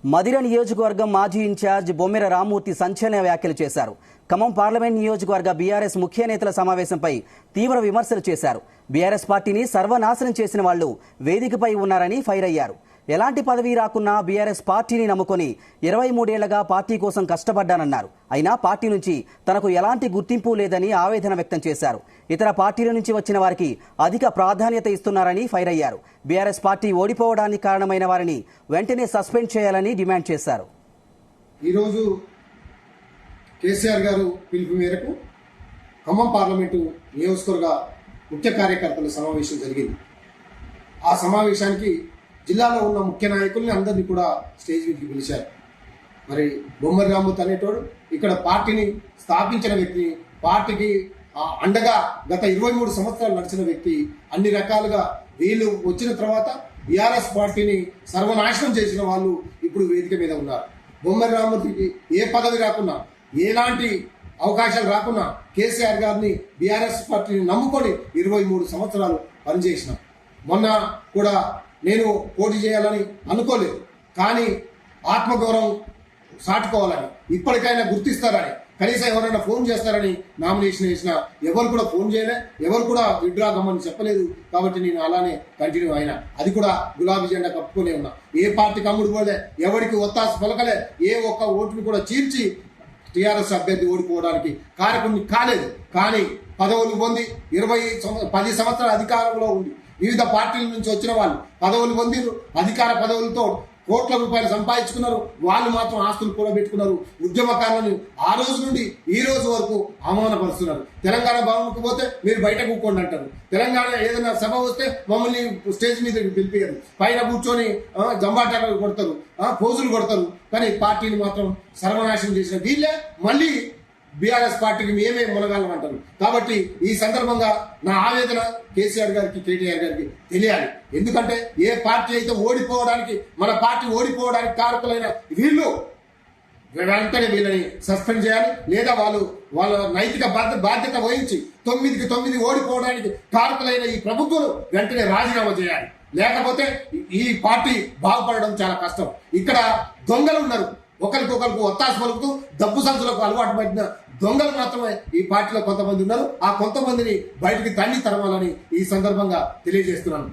మదిర నియోజకవర్గం మాజీ ఇన్ఛార్జ్ బొమ్మెర రామ్మూర్తి సంచలన వ్యాఖ్యలు చేశారు. ఖమ్మం పార్లమెంట్ నియోజకవర్గ బీఆర్ఎస్ ముఖ్య నేతల సమావేశంపై తీవ్ర విమర్శలు చేశారు. బీఆర్ఎస్ పార్టీని సర్వనాశనం చేసిన వాళ్లు వేదికపై ఉన్నారని ఫైర్ అయ్యారు. ఎలాంటి పదవి రాకున్నా బీఆర్ఎస్ పార్టీని నమ్ముకొని 23 ఏళ్లుగా పార్టీ కోసం కష్టపడ్డానన్నారు. అయినా పార్టీ నుంచి తనకు ఎలాంటి గుర్తింపు లేదని ఆవేదన వ్యక్తం చేశారు. ఇతర పార్టీల నుంచి వచ్చిన వారికి అధిక ప్రాధాన్యత ఇస్తున్నారని ఫైర్ అయ్యారు. బీఆర్ఎస్ పార్టీ ఓడిపోవడానికి కారణమైన వారిని వెంటనే సస్పెండ్ చేయాలని డిమాండ్ చేశారు. ఈరోజు కేసీఆర్ గారు పిలుపు మేరకు ఖమ్మం పార్లమెంటు నియోజకవర్గ ముఖ్య కార్యకర్తల సమావేశం జరిగింది. ఆ సమావేశానికి జిల్లాలో ఉన్న ముఖ్య నాయకుల్ని అందరినీ కూడా స్టేజ్ మీదకి పిలిచారు. మరి బొమ్మరి రామ్మూర్తి అనేటోడు ఇక్కడ పార్టీని స్థాపించిన వ్యక్తి, పార్టీకి అండగా గత 23 సంవత్సరాలు నడిచిన వ్యక్తి. అన్ని రకాలుగా వీళ్ళు వచ్చిన తర్వాత బీఆర్ఎస్ పార్టీని సర్వనాశనం చేసిన వాళ్ళు ఇప్పుడు వేదిక మీద ఉన్నారు. బొమ్మరి రామ్మూర్తికి ఏ పదవి రాకున్నా, ఎలాంటి అవకాశాలు రాకున్నా కేసీఆర్ గారిని బీఆర్ఎస్ పార్టీని నమ్ముకొని 23 సంవత్సరాలు పనిచేసినాం. మొన్న కూడా నేను పోటీ చేయాలని అనుకోలేదు, కానీ ఆత్మగౌరవం సాటుకోవాలని, ఇప్పటికైనా గుర్తిస్తారని, కనీసం ఎవరైనా ఫోన్ చేస్తారని నామినేషన్ వేసిన ఎవరు కూడా ఫోన్ చేయలే, ఎవరు కూడా విత్డ్రా కమ్మని చెప్పలేదు. కాబట్టి నేను అలానే కంటిన్యూ అయినా. అది కూడా గులాబీ జెండా కప్పుకునే ఉన్నా. ఏ పార్టీకి అమ్ముడు పోలే, ఎవరికి ఒత్తాసు పలకలే, ఏ ఒక్క ఓటుని కూడా చీల్చి టీఆర్ఎస్ అభ్యర్థి ఓడిపోవడానికి కారకుని కాలేదు. కానీ పదవులు పొంది 10 సంవత్సరాల అధికారంలో ఉండి వివిధ పార్టీల నుంచి వచ్చిన వాళ్ళు పదవులు పొంది అధికార పదవులతో కోట్ల రూపాయలు సంపాదించుకున్నారు. వాళ్ళు మాత్రం ఆస్తులు కూడా పెట్టుకున్నారు. ఉద్యమకారులను ఆ రోజు నుండి ఈ రోజు వరకు అవమానపరుస్తున్నారు. తెలంగాణ భవన్కు పోతే మీరు బయట కూకోండి అంటారు. తెలంగాణ ఏదైనా సభ వస్తే మమ్మల్ని స్టేజ్ మీద పిలిపియారు, పైన కూర్చొని జంబాటాలు కొడతారు, పోజులు కొడతారు. కానీ పార్టీని మాత్రం సర్వనాశనం చేసిన వీళ్ళే మళ్ళీ బీఆర్ఎస్ పార్టీకి మేమే మునగాలం అంటారు. కాబట్టి ఈ సందర్భంగా నా ఆవేదన కేసీఆర్ గారికి, కేటీఆర్ గారికి తెలియాలి. ఎందుకంటే ఏ పార్టీ అయితే ఓడిపోవడానికి, మన పార్టీ ఓడిపోవడానికి కారకులైన వీళ్ళు వెంటనే వీళ్ళని సస్పెండ్ చేయాలి. లేదా వాళ్ళ నైతిక బాధ్యత వహించి 9కి 9 ఓడిపోవడానికి కారకులైన ఈ ప్రభుత్వం వెంటనే రాజీనామా చేయాలి. లేకపోతే ఈ పార్టీ బాగుపడడం చాలా కష్టం. ఇక్కడ దొంగలు ఉన్నారు, ఒకరికొకరికి ఒత్తాసు పలుకుతూ డబ్బు సంచులకు అలవాటు పడిన దొంగలు మాత్రమే ఈ పార్టీలో కొంతమంది ఉన్నారు. ఆ కొంతమందిని బయటికి తన్ని తరమాలని ఈ సందర్భంగా తెలియజేస్తున్నాను.